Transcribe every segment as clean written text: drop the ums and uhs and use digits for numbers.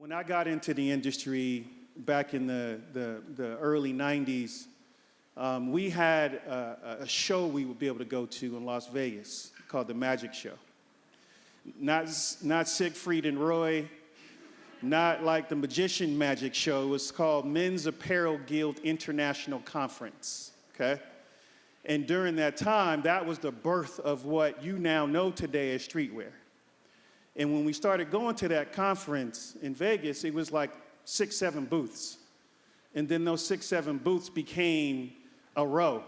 When I got into the industry back in the early 90s, we had a show we would be able to go to in Las Vegas called the Magic Show. Not Siegfried and Roy, not like the Magician Magic Show. It was called Men's Apparel Guild International Conference, okay? And during that time, that was the birth of what you now know today as streetwear. And when we started going to that conference in Vegas, it was like 6, 7 booths. And then those 6, 7 booths became a row.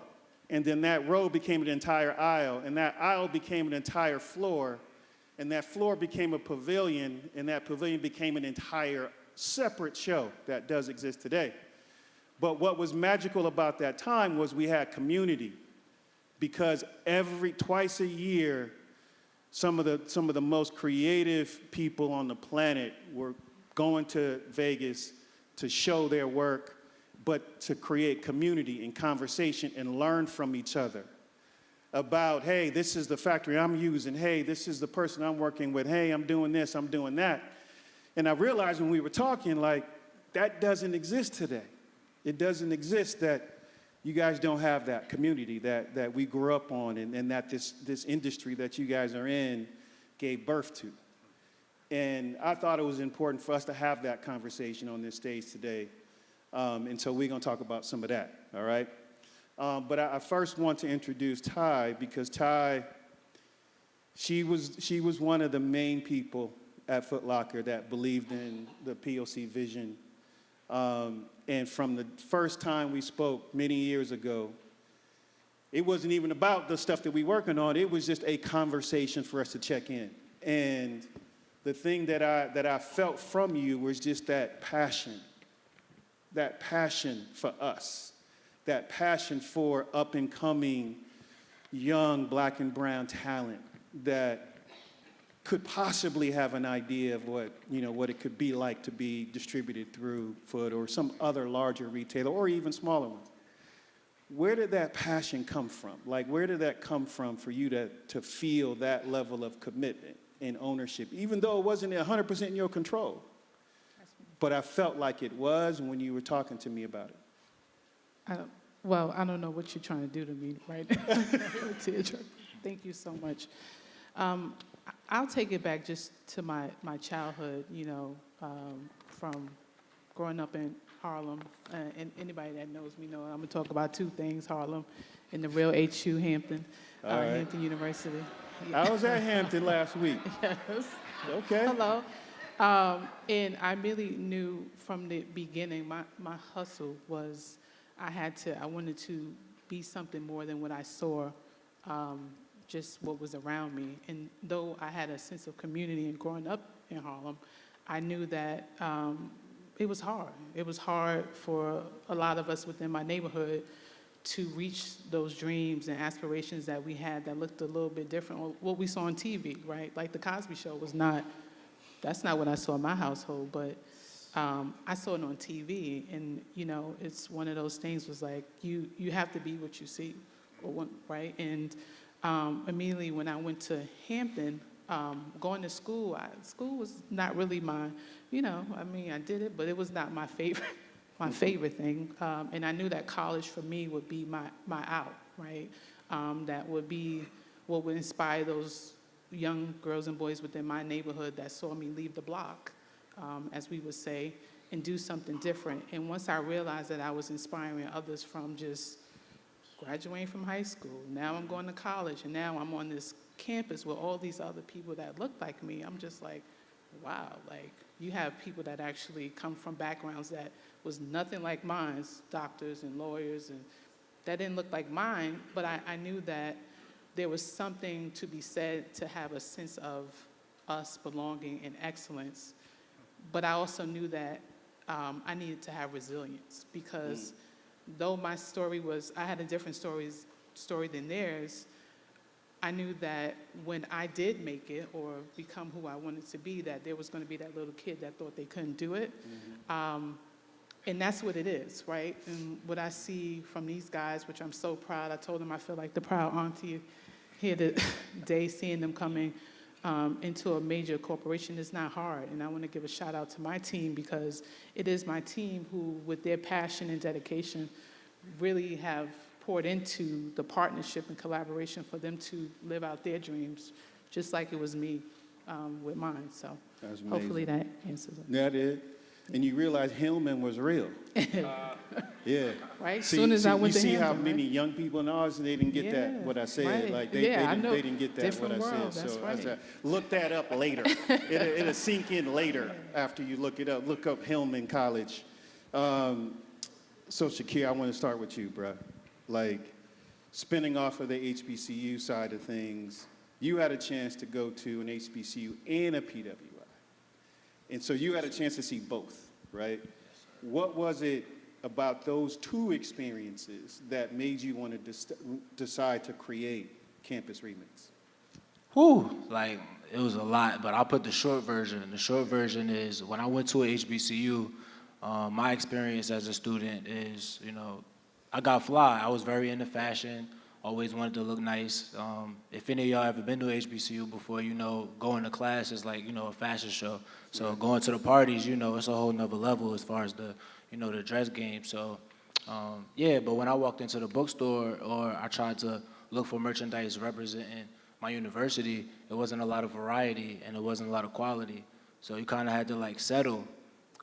And then that row became an entire aisle. And that aisle became an entire floor. And that floor became a pavilion. And that pavilion became an entire separate show that does exist today. But what was magical about that time was we had community. Because twice a year, some of the most creative people on the planet were going to Vegas to show their work, but to create community and conversation and learn from each other about, hey, this is the factory I'm using. Hey, this is the person I'm working with. Hey, I'm doing this, I'm doing that. And I realized when we were talking, like, that doesn't exist today. It doesn't exist that you guys don't have that community that we grew up on and that this industry that you guys are in gave birth to. And I thought it was important for us to have that conversation on this stage today. And so we're going to talk about some of that, all right? But I first want to introduce Ty, because Ty, she was one of the main people at Foot Locker that believed in the POC vision. And from the first time we spoke many years ago, it wasn't even about the stuff that we working on. It was just a conversation for us to check in. And the thing that I felt from you was just that passion for us, that passion for up-and-coming young black and brown talent that could possibly have an idea of what it could be like to be distributed through Foot or some other larger retailer or even smaller ones. Where did that passion come from? Like, where did that come from for you to feel that level of commitment and ownership, even though it wasn't 100% in your control? But I felt like it was when you were talking to me about it. I don't know what you're trying to do to me right now. Thank you so much. I'll take it back just to my childhood, from growing up in Harlem. And anybody that knows me know I'm going to talk about 2 things, Harlem and the real HU, Hampton, right. Hampton University. Yeah. I was at Hampton last week. Yes. Okay. Hello. And I really knew from the beginning, my hustle was I wanted to be something more than what I saw, just what was around me. And though I had a sense of community and growing up in Harlem, I knew that it was hard. It was hard for a lot of us within my neighborhood to reach those dreams and aspirations that we had that looked a little bit different. What we saw on TV, right? Like the Cosby Show that's not what I saw in my household, but I saw it on TV, and it's one of those things was like, you have to be what you see, right? And immediately when I went to Hampton, going to school, school was not really my, I did it, but it was not my favorite thing. And I knew that college for me would be my out, right? That would be what would inspire those young girls and boys within my neighborhood that saw me leave the block, as we would say, and do something different. And once I realized that I was inspiring others from just graduating from high school, now I'm going to college, and now I'm on this campus with all these other people that look like me, I'm just like, wow, like you have people that actually come from backgrounds that was nothing like mine, doctors and lawyers, and that didn't look like mine, but I knew that there was something to be said to have a sense of us belonging and excellence. But I also knew that I needed to have resilience, because though my story I had a different story than theirs, I knew that when I did make it or become who I wanted to be, that there was going to be that little kid that thought they couldn't do it. And that's what it is, right? And what I see from these guys, which I'm so proud, I told them I feel like the proud auntie here today, seeing them coming into a major corporation is not hard. And I want to give a shout out to my team because it is my team who, with their passion and dedication, really have poured into the partnership and collaboration for them to live out their dreams, just like it was me with mine. So That's amazing. hopefully that answers it. That is. And you realize Hillman was real. Yeah. Right? As soon as I went to You see how Hampton, many right? young people in ours, they didn't get that, Yeah, what I said. right. Like, Yeah, I know. they didn't get that, what I Different world, said. that's So I right. said, look that up later. It'll sink in later after you look it up. Look up Hillman College. So, Shakir, I want to start with you, bro. Like, spinning off of the HBCU side of things, you had a chance to go to an HBCU and a PWI. And so you had a chance to see both, right? What was it about those two experiences that made you want to decide to create Campus Remix? Whew, like, it was a lot, but I'll put the short version. The short version is when I went to a HBCU, my experience as a student is, I got fly. I was very into fashion, always wanted to look nice. If any of y'all ever been to a HBCU before, going to class is like, a fashion show. So going to the parties, it's a whole nother level as far as the dress game. So, but when I walked into the bookstore or I tried to look for merchandise representing my university, it wasn't a lot of variety and it wasn't a lot of quality. So you kind of had to like settle.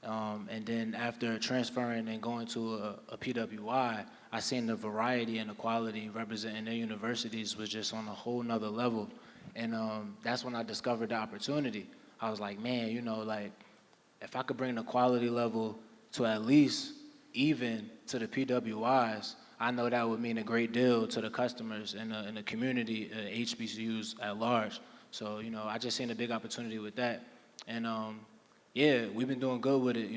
And then after transferring and going to a PWI, I seen the variety and the quality representing their universities was just on a whole nother level. And that's when I discovered the opportunity. I was like, man, if I could bring the quality level to at least even to the PWIs, I know that would mean a great deal to the customers and the community, HBCUs at large. So, I just seen a big opportunity with that. And we've been doing good with it.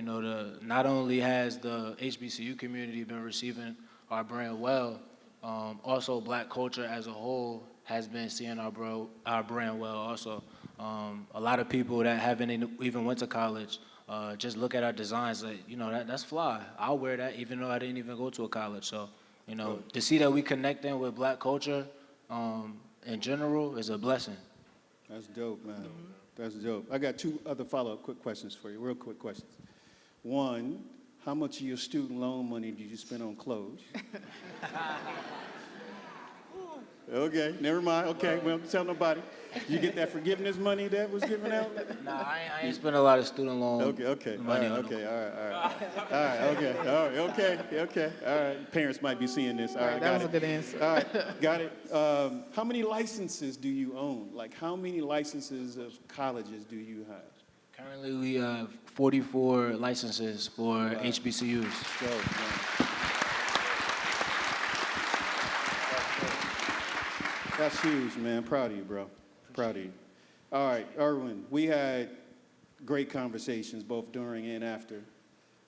Not only has the HBCU community been receiving our brand well, also Black culture as a whole has been seeing our brand well also. A lot of people that haven't even went to college just look at our designs like, that's fly. I'll wear that even though I didn't even go to a college. So, to see that we connecting with Black culture in general is a blessing. That's dope, man. Mm-hmm. That's dope. I got two other follow-up quick questions for you, real quick questions. One, how much of your student loan money did you spend on clothes? Okay, never mind. Okay, well, tell nobody. You get that forgiveness money that was given out? Nah, I ain't spent a lot of student loan money on okay, all right. Parents might be seeing this. All right, that got was it. a good answer. All right, got it. How many licenses do you own? Like, how many licenses of colleges do you have? Currently, we have 44 licenses for HBCUs. Dope, man. That's huge, man. Proud of you, bro. Proud of you. All right, Erwin, we had great conversations both during and after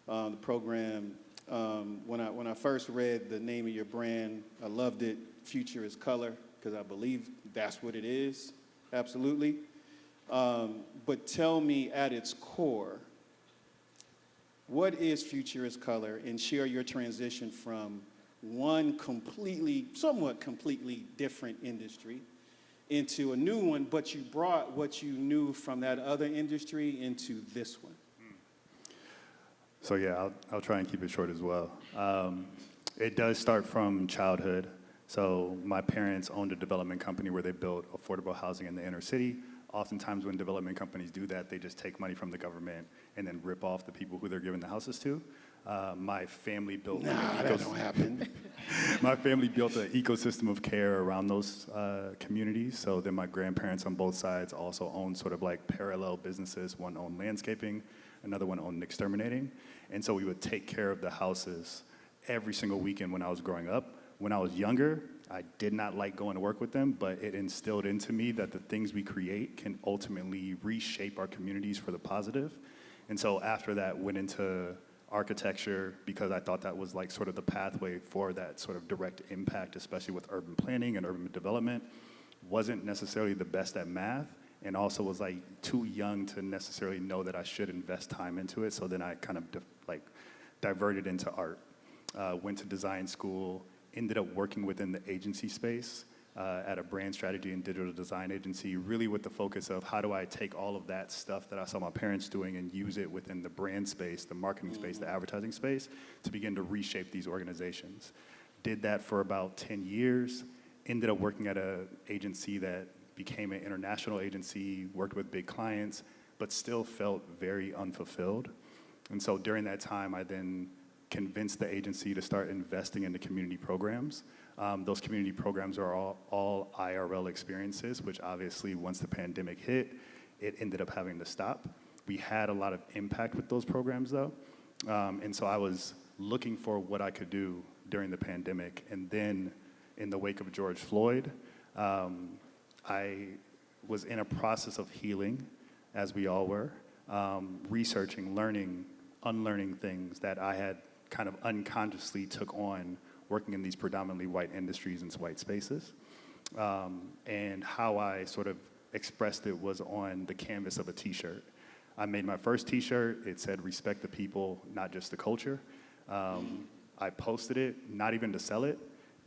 the program. When I first read the name of your brand, I loved it. Future is color, because I believe that's what it is. Absolutely. But tell me at its core, what is Future is Color, and share your transition from one somewhat completely different industry into a new one, but you brought what you knew from that other industry into this one. So yeah, I'll try and keep it short as well. It does start from childhood. So my parents owned a development company where they built affordable housing in the inner city. Oftentimes when development companies do that, they just take money from the government and then rip off the people who they're giving the houses to. My family built that don't happen. My family built an ecosystem of care around those communities. So then my grandparents on both sides also owned sort of like parallel businesses. One owned landscaping, another one owned exterminating. And so we would take care of the houses every single weekend when I was growing up. When I was younger, I did not like going to work with them, but it instilled into me that the things we create can ultimately reshape our communities for the positive. And so after that, went into architecture because I thought that was like sort of the pathway for that sort of direct impact, especially with urban planning and urban development. Wasn't necessarily the best at math, and also was like too young to necessarily know that I should invest time into it. So then I kind of diverted into art. Went to design school, ended up working within the agency space, at a brand strategy and digital design agency, really with the focus of how do I take all of that stuff that I saw my parents doing and use it within the brand space, the marketing space, the advertising space, to begin to reshape these organizations. Did that for about 10 years, ended up working at an agency that became an international agency, worked with big clients, but still felt very unfulfilled. And so during that time, I then convinced the agency to start investing in the community programs. Those community programs are all IRL experiences, which obviously once the pandemic hit, it ended up having to stop. We had a lot of impact with those programs though. And so I was looking for what I could do during the pandemic. And then in the wake of George Floyd, I was in a process of healing, as we all were, researching, learning, unlearning things that I had kind of unconsciously took on working in these predominantly white industries and white spaces. And how I sort of expressed it was on the canvas of a t-shirt. I made my first t-shirt, it said respect the people, not just the culture. I posted it, not even to sell it,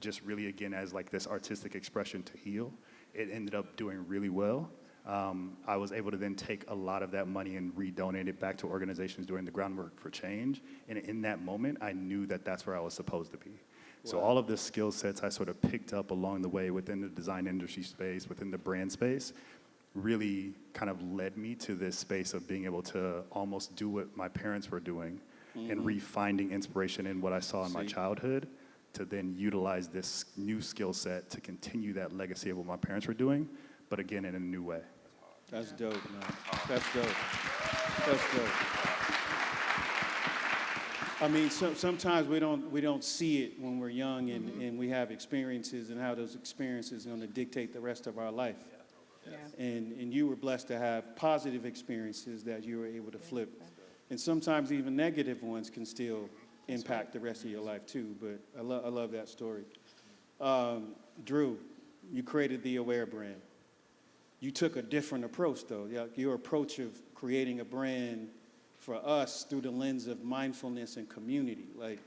just really again as like this artistic expression to heal. It ended up doing really well. I was able to then take a lot of that money and redonate it back to organizations doing the groundwork for change. And in that moment, I knew that that's where I was supposed to be. So all of the skill sets I sort of picked up along the way within the design industry space, within the brand space, really kind of led me to this space of being able to almost do what my parents were doing and refinding inspiration in what I saw in my childhood to then utilize this new skill set to continue that legacy of what my parents were doing, but again, in a new way. That's dope, man. That's dope. That's dope. I mean, sometimes we don't see it when we're young and we have experiences and how those experiences are going to dictate the rest of our life. Yeah. And you were blessed to have positive experiences that you were able to flip. And sometimes even negative ones can still impact the rest of your life too. But I love that story. Drew, you created the Aware brand. You took a different approach though. Your approach of creating a brand for us through the lens of mindfulness and community. Like,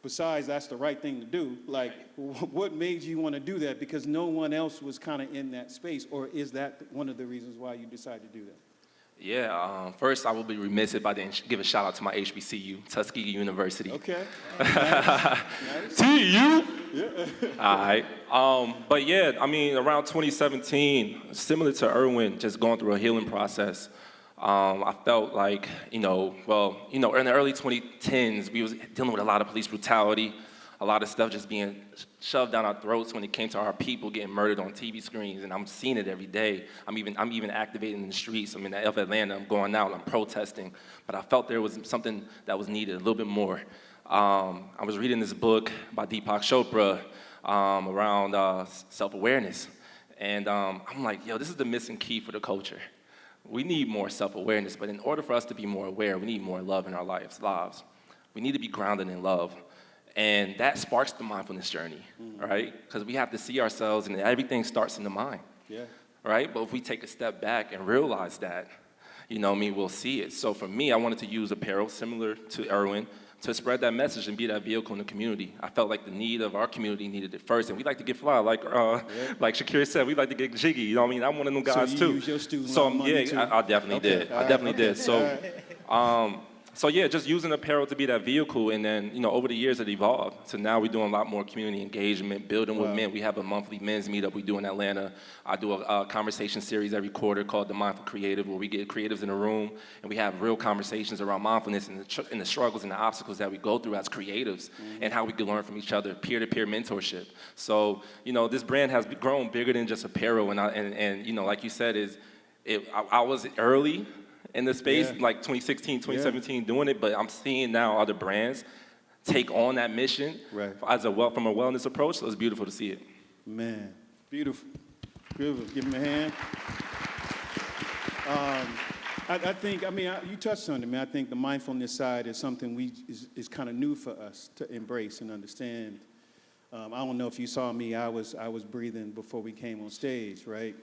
besides that's the right thing to do, like what made you want to do that? Because no one else was kind of in that space, or is that one of the reasons why you decided to do that? Yeah, first I will be remiss if I didn't give a shout out to my HBCU, Tuskegee University. Okay. Nice. TU? Yeah. All right. But yeah, I mean, around 2017, similar to Erwin, just going through a healing process, I felt like, in the early 2010s, we was dealing with a lot of police brutality, a lot of stuff just being shoved down our throats when it came to our people getting murdered on TV screens, and I'm seeing it every day. I'm even activating in the streets. I'm in Atlanta, I'm going out, I'm protesting, but I felt there was something that was needed, a little bit more. I was reading this book by Deepak Chopra around self-awareness, and I'm like, yo, this is the missing key for the culture. We need more self-awareness, but in order for us to be more aware, we need more love in our lives. We need to be grounded in love. And that sparks the mindfulness journey, right? Because we have to see ourselves, and everything starts in the mind, right? But if we take a step back and realize that, we'll see it. So for me, I wanted to use apparel similar to Erwin to spread that message and be that vehicle in the community. I felt like the need of our community needed it first, and we like to get fly, like Shakir said, we like to get jiggy. You know what I mean? I'm one of them guys so you too. Use your student so loan money too? I definitely did. I definitely did. So. So yeah, just using apparel to be that vehicle, and then over the years it evolved. So now we're doing a lot more community engagement, building with men. We have a monthly men's meetup we do in Atlanta. I do a conversation series every quarter called The Mindful Creative, where we get creatives in a room and we have real conversations around mindfulness and the struggles and the obstacles that we go through as creatives, and how we can learn from each other, peer-to-peer mentorship. So this brand has grown bigger than just apparel, and like you said, I was early in the space, like 2016, 2017, doing it, but I'm seeing now other brands take on that mission from a wellness approach, so it's beautiful to see it. Man, beautiful. Beautiful. Give him a hand. I think, you touched on it, man. I think the mindfulness side is something is kind of new for us to embrace and understand. I don't know if you saw me, I was breathing before we came on stage, right?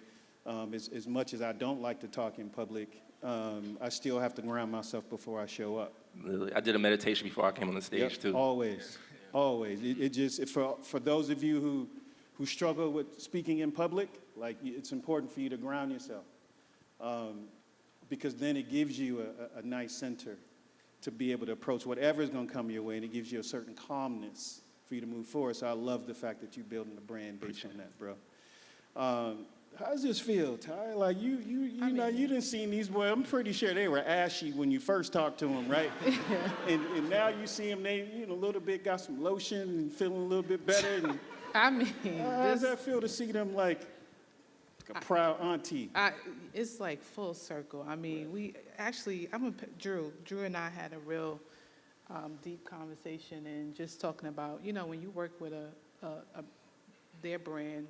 As much as I don't like to talk in public, I still have to ground myself before I show up. Literally. I did a meditation before I came on the stage too. Always. It just, for those of you who struggle with speaking in public, like it's important for you to ground yourself, because then it gives you a nice center to be able to approach whatever is going to come your way, and it gives you a certain calmness for you to move forward. So I love the fact that you're building a brand based on that, bro. How does this feel, Ty? Like you know, you didn't see these boys. I'm pretty sure they were ashy when you first talked to them, right? and now you see them, they a little bit got some lotion and feeling a little bit better. And I mean, how does that feel to see them like a proud auntie? it's like full circle. I mean, we actually, Drew and I had a real deep conversation and just talking about, when you work with their brand,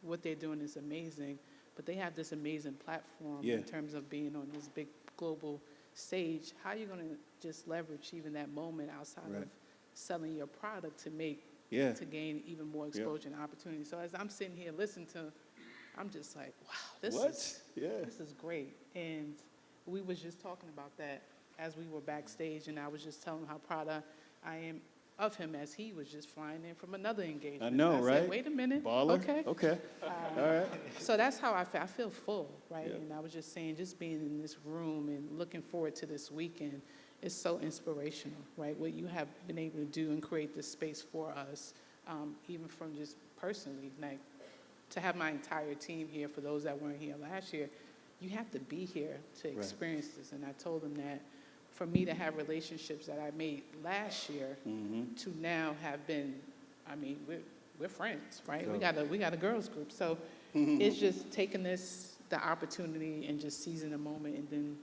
what they're doing is amazing, but they have this amazing platform in terms of being on this big global stage. How are you going to just leverage even that moment outside of selling your product to gain even more exposure and opportunity? So as I'm sitting here listening to, I'm just like, wow, this is great. And we was just talking about that as we were backstage, and I was just telling him how proud I am of him as he was just flying in from another engagement. I know, and I right? said, wait a minute. Baller? Okay. All right. So that's how I feel. I feel full, right? Yeah. And I was just saying, just being in this room and looking forward to this weekend is so inspirational, right? What you have been able to do and create this space for us, even from just personally, like to have my entire team here, for those that weren't here last year, you have to be here to experience this. And I told them that for me to have relationships that I made last year to now have been, I mean, we're friends, right? We got a girls group. So it's just taking the opportunity and just seizing the moment and then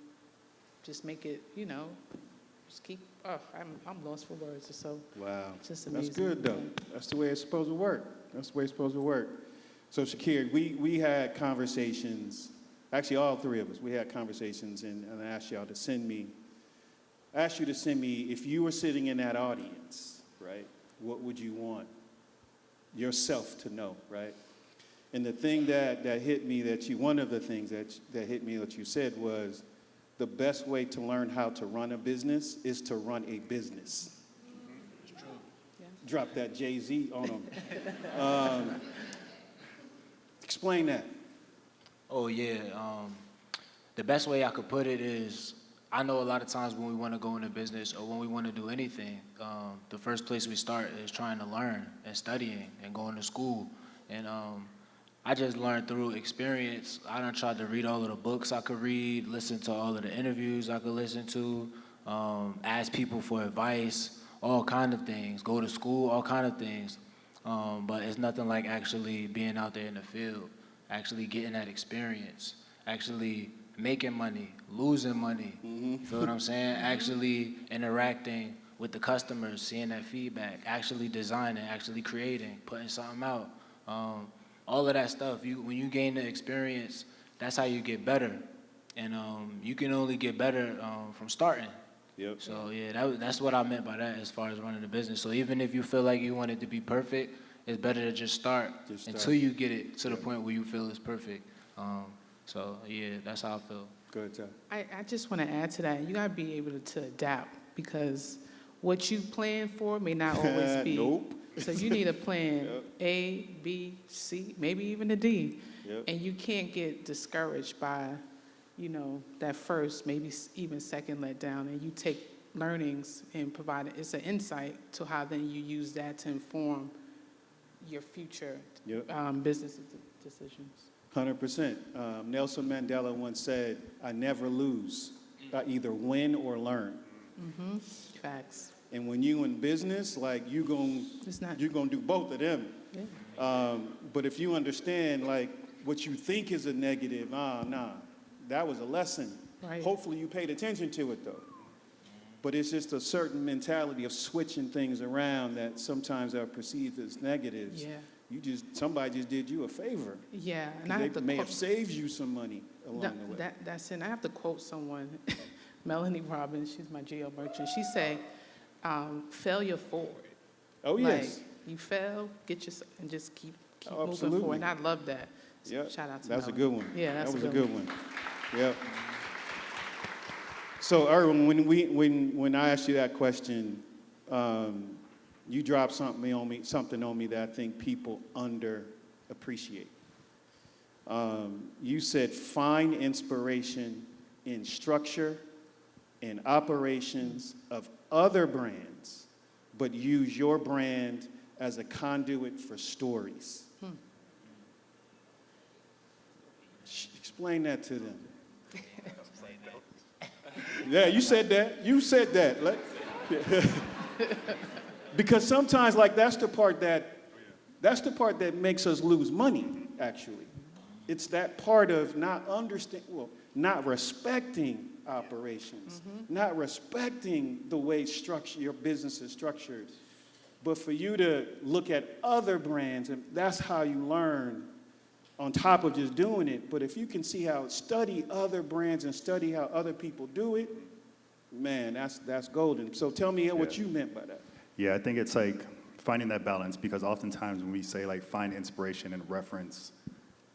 just make it, just keep, I'm lost for words. It's so, just amazing. That's good, though. That's the way it's supposed to work. So, Shakir, we had conversations, actually all three of us, we had conversations, and I asked you to send me, if you were sitting in that audience, right, what would you want yourself to know, right? And the thing that hit me one of the things that hit me that you said was, the best way to learn how to run a business is to run a business. It's true. Yeah. Drop that Jay-Z on them. Explain that. Oh, yeah. The best way I could put it is, I know a lot of times when we want to go into business or when we want to do anything, the first place we start is trying to learn and studying and going to school. And I just learned through experience. I done tried to read all of the books I could read, listen to all of the interviews I could listen to, ask people for advice, all kind of things, go to school, all kind of things. But it's nothing like actually being out there in the field, actually getting that experience, actually making money, losing money, you feel what I'm saying? Actually interacting with the customers, seeing that feedback, actually designing, actually creating, putting something out. All of that stuff, when you gain the experience, that's how you get better. And you can only get better from starting. Yep. So yeah, that's what I meant by that as far as running the business. So even if you feel like you want it to be perfect, it's better to just start until you get it to the point where you feel it's perfect. So yeah, that's how I feel. Good job. I just want to add to that. You got to be able to adapt, because what you plan for may not always be. Nope. So you need a plan, A, B, C, maybe even a D. Yep. And you can't get discouraged by, that first, maybe even second letdown. And you take learnings and provide it's an insight to how then you use that to inform your future business decisions. 100%. Nelson Mandela once said, I never lose. I either win or learn. Facts. And when you in business, like you're gonna do both of them. Yeah. But if you understand, like what you think is a negative, that was a lesson. Right. Hopefully you paid attention to it though. But it's just a certain mentality of switching things around that sometimes are perceived as negatives. Yeah. Somebody just did you a favor. Yeah. And I have They to may have saved you some money along the way. That's it. I have to quote someone, Melanie Robbins. She's my GL merchant. She said, failure forward. Oh, yes. Like, you fail, get yourself, and just keep Oh, moving forward. And I love that. So Yeah, shout out to that's a Melanie. good one. Yeah, that's that was a good one. Yep. So, Erwin, when I asked you that question, you dropped something on me that I think people appreciate. You said find inspiration in structure and operations of other brands, but use your brand as a conduit for stories. Explain that to them. Yeah, you said that. You said that. Because sometimes, like, that's the part that makes us lose money, actually. It's that part of not respecting operations, not respecting the way your business is structured. But for you to look at other brands, and that's how you learn on top of just doing it. But if you can study other brands and study how other people do it, man, that's golden. So tell me what you meant by that. Yeah, I think it's like finding that balance, because oftentimes when we say like find inspiration and reference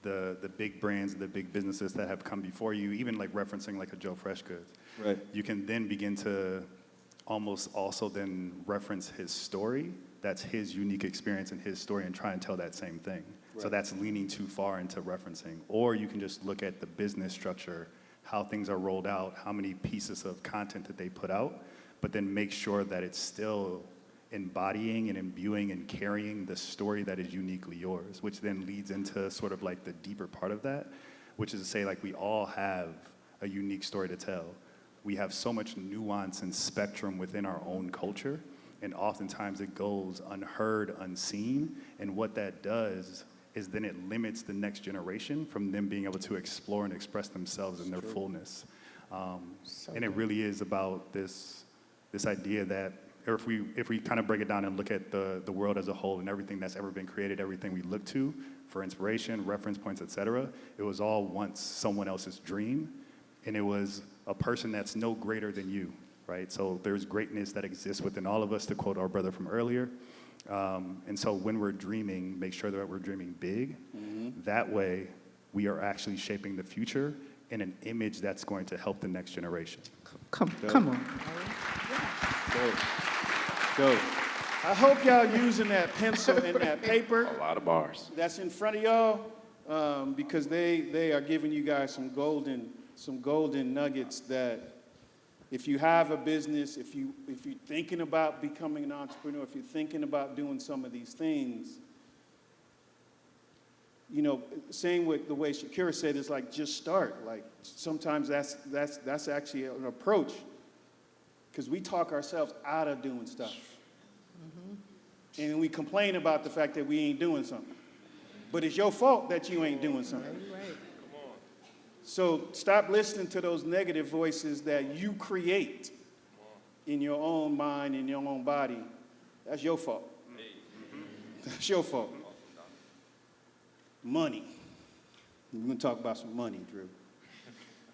the big brands, the big businesses that have come before you, even like referencing like a Joe Freshgoods, Right. you can then begin to almost also then reference his story. That's his unique experience and his story, and try and tell that same thing. Right. So that's leaning too far into referencing. Or you can just look at the business structure, how things are rolled out, how many pieces of content that they put out, but then make sure that it's still embodying and imbuing and carrying the story that is uniquely yours, which then leads into sort of like the deeper part of that, which is to say, like, we all have a unique story to tell. We have so much nuance and spectrum within our own culture, and oftentimes it goes unheard, unseen, and what that does is then it limits the next generation from them being able to explore and express themselves in their fullness. And it really is about this idea that, or if we kind of break it down and look at the world as a whole and everything that's ever been created, everything we look to for inspiration, reference points, et cetera, it was all once someone else's dream, and it was a person that's no greater than you, right? So there's greatness that exists within all of us, to quote our brother from earlier. And so when we're dreaming, make sure that we're dreaming big. That way, we are actually shaping the future in an image that's going to help the next generation. Come on. Dope. I hope y'all using that pencil and that paper A lot of bars. that's in front of y'all, because they are giving you guys some golden nuggets that if you have a business, if you're thinking about becoming an entrepreneur, if you're thinking about doing some of these things, same with the way Shakira said, it's like, just start. Like, sometimes that's actually an approach, because we talk ourselves out of doing stuff. And we complain about the fact that we ain't doing something. But it's your fault that you ain't doing something. Right. So stop listening to those negative voices that you create in your own mind, in your own body. That's your fault. That's your fault. Money. We're going to talk about some money, Drew.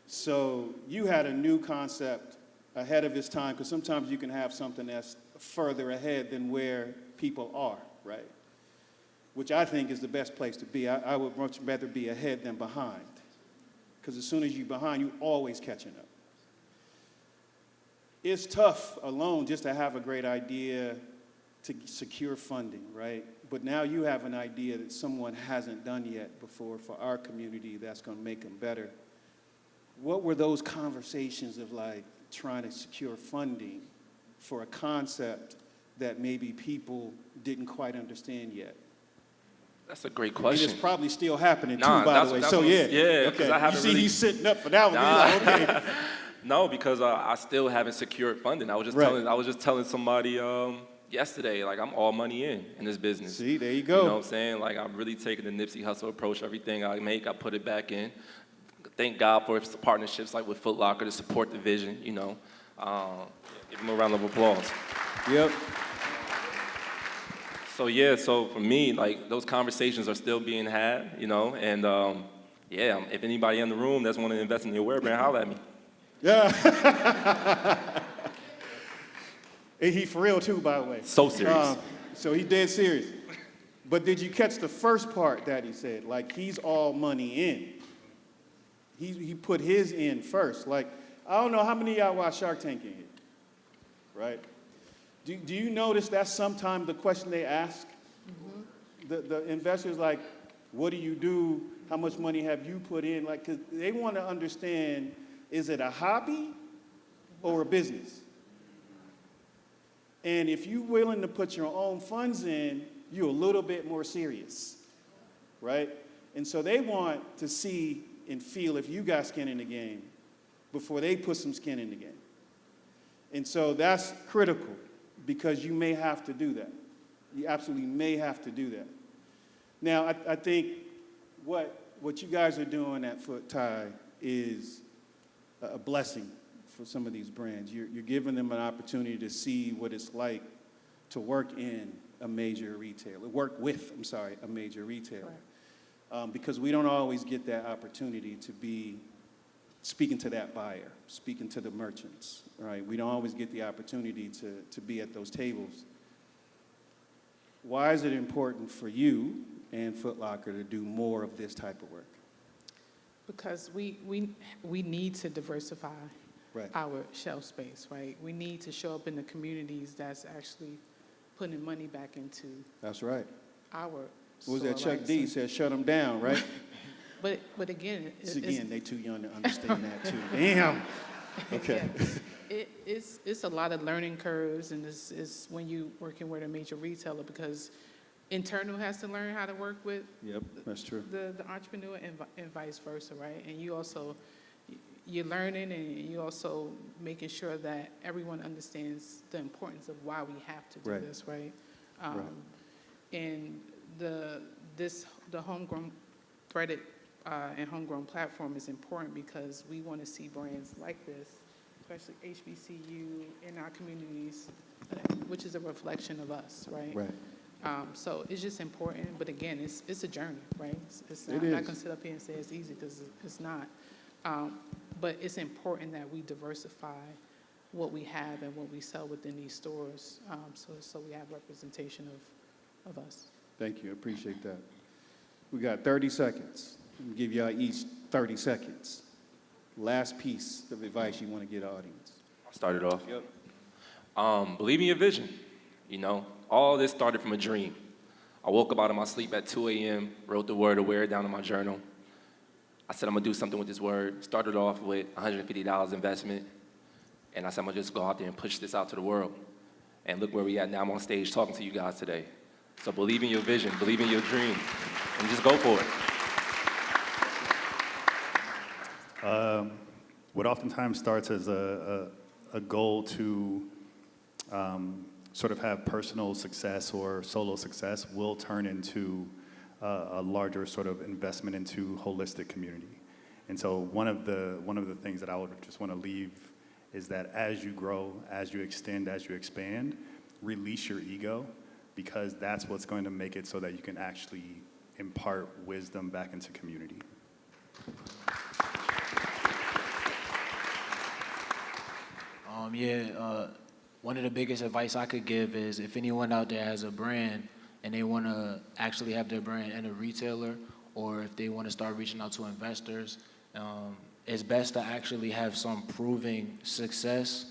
So you had a new concept ahead of its time, because sometimes you can have something that's further ahead than where people are, right? Which I think is the best place to be. I would much rather be ahead than behind, because as soon as you're behind, you're always catching up. It's tough alone just to have a great idea to secure funding, right? But now you have an idea that someone hasn't done yet before for our community that's going to make them better. What were those conversations of, like, trying to secure funding for a concept that maybe people didn't quite understand yet? That's a great And question. it's probably still happening too, Nah, by that's- the way. that's So what- yeah, yeah, 'cause okay. I haven't You see, really- he's sitting up for that one. Nah. He's like, okay. No, because I still haven't secured funding. I was just telling somebody yesterday, like, I'm all money in this business. See, there you You go. know what I'm saying? Like, I'm really taking the Nipsey Hussle approach. Everything I make, I put it back in. Thank God for partnerships like with Foot Locker to support the vision, Give them a round of applause. Yep. So yeah, so for me, like, those conversations are still being had, and if anybody in the room that's want to invest in your wear brand, holler at me. Yeah. And he for real too, by the way. So serious. So he dead serious. But did you catch the first part that he said? Like, he's all money in. He put his in first. Like, I don't know how many of y'all watch Shark Tank in here, right? Do you notice that's sometimes the question they ask? The investors, like, What do you do? How much money have you put in? Like, 'cause they want to understand, is it a hobby or a business? And if you're willing to put your own funds in, you're a little bit more serious, right? And so they want to see and feel if you got skin in the game before they put some skin in the game. And so that's critical because you may have to do that. You absolutely may have to do that. Now, I think what you guys are doing at Foot Tie is a blessing for some of these brands. You're giving them an opportunity to see what it's like to work in a major retailer, a major retailer. Right. Because we don't always get that opportunity to be speaking to that buyer, speaking to the merchants, right? We don't always get the opportunity to be at those tables. Why is it important for you and Foot Locker to do more of this type of work? Because we need to diversify Right. our shelf space, right? We need to show up in the communities that's actually putting money back into That's right. our What was that store, Chuck right? D said, shut them down, right? But again, Again, they too young to understand that too. Damn. Okay. It's a lot of learning curves, and it's when you working with a major retailer, because internal has to learn how to work with Yep, that's true. the entrepreneur and vice versa, right? And you're learning, and you also making sure that everyone understands the importance of why we have to do Right. this, right? Right. And the homegrown threaded and homegrown platform is important because we want to see brands like this, especially HBCU in our communities, which is a reflection of us, right? Right. So it's just important, but again, it's a journey, right? It I'm not is. going to sit up here and say it's easy because it's not. But it's important that we diversify what we have and what we sell within these stores, so we have representation of us. Thank you, I appreciate that. We got 30 seconds. I'll give y'all each 30 seconds. Last piece of advice you want to give the audience. I'll start it off. Yep. Believe in your vision. You know, all this started from a dream. I woke up out of my sleep at 2 a.m., wrote the word aware down in my journal. I said, I'm gonna do something with this word. Started off with $150 investment. And I said, I'm gonna just go out there and push this out to the world. And look where we at now. I'm on stage talking to you guys today. So believe in your vision, believe in your dream, and just go for it. What oftentimes starts as a goal to sort of have personal success or solo success will turn into a larger sort of investment into holistic community. And so one of the things that I would just want to leave is that as you grow, as you extend, as you expand, release your ego, because that's what's going to make it so that you can actually impart wisdom back into community. One of the biggest advice I could give is if anyone out there has a brand and they want to actually have their brand in a retailer, or if they want to start reaching out to investors, it's best to actually have some proving success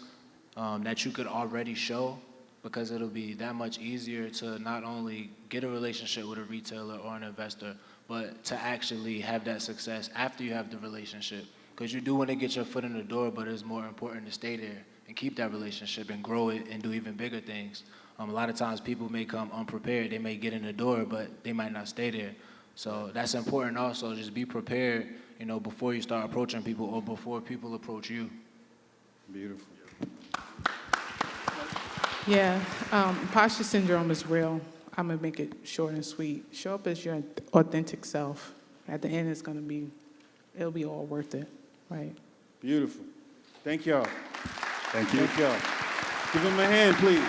that you could already show, because it'll be that much easier to not only get a relationship with a retailer or an investor, but to actually have that success after you have the relationship. Because you do want to get your foot in the door, but it's more important to stay there and keep that relationship and grow it and do even bigger things. A lot of times people may come unprepared. They may get in the door, but they might not stay there. So that's important also. Just be prepared, before you start approaching people or before people approach you. Beautiful. Yeah, imposter syndrome is real. I'm going to make it short and sweet. Show up as your authentic self. At the end, it'll be all worth it, right? Beautiful. Thank y'all. Thank you. Thank y'all. Give them a hand, please.